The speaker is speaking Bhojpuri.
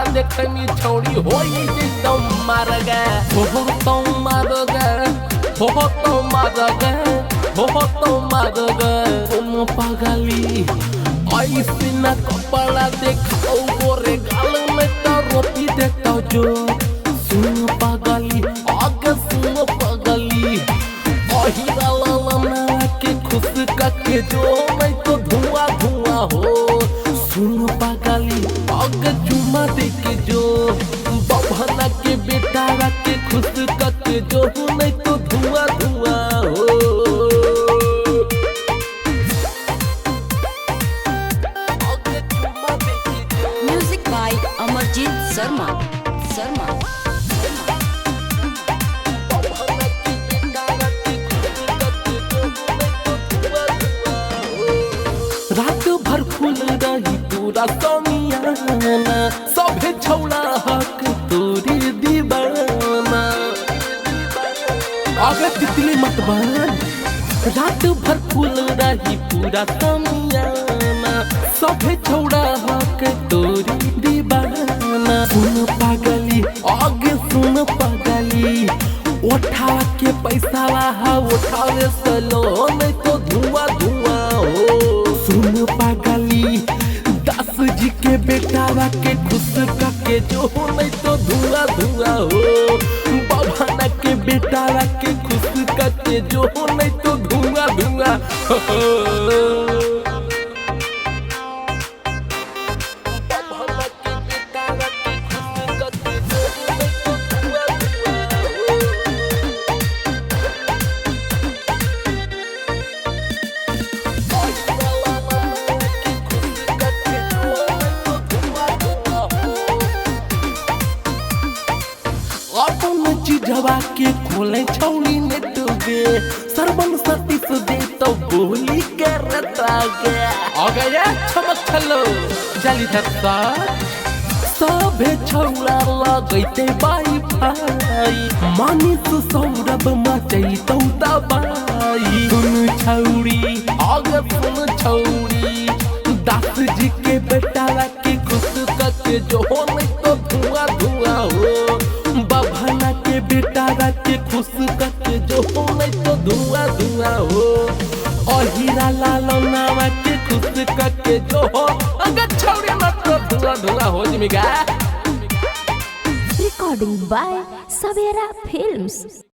कपड़ा देखे में छौड़ी होई एकदम मार गे हो तो मार गे हो तो मार गे हो तो मार गे तुम पागली ऐसे न कपड़ा देखाओ गोरे गाल में तो रोटी देता जो सुन पागली आगे सुन पागली अहिरा लाला के खुश करके जो नहीं तो धुआं धुआं हो सुन पागली आगे चुमा दे के जो बबना के बेटा के खुश करके जो नहीं तो धुआं धुआं हो म्यूजिक बाय अमरजीत शर्मा रात भर फूल रही पूरा समियाना सभे छौड़ा हक तोरी दीवाना आगे तितली मत बन रात भर फूल रही पूरा समियाना सभे छौड़ा हक तोरी दीवाना सुन पागली आगे सुन पागली उठा के पैसा रहा उठावे सलो नहीं तो धुआं धुआं हो सुन पागली 10 जी के बेटा के खुश करके जो नहीं तो धुआं धुआं हो बाबा के बेटा के खुश करके जो नहीं तो धुआं धुआं हो अपन चीजवा के खोले छौली ने टूगे सरबन सती से दे तो बोली के रता गे आ गया चमक चलो जली धरता सबे छौला लगैते बाई भाई मानिस सौरभ मचई तो दबाई सुन छौड़ी आगे सुन छौड़ी 10 जी के बेटा के खुश करके जो नहीं तो धुआं धुआं हो बभना के बेटा के खुश करके जो नहीं तो धुआं धुआं हो अहिरा लाला के खुश करके जो हो अगर छौड़ी मत तो धुआं धुआं हो जिमिगा रिकॉर्डिंग बाय सवेरा फिल्म्स।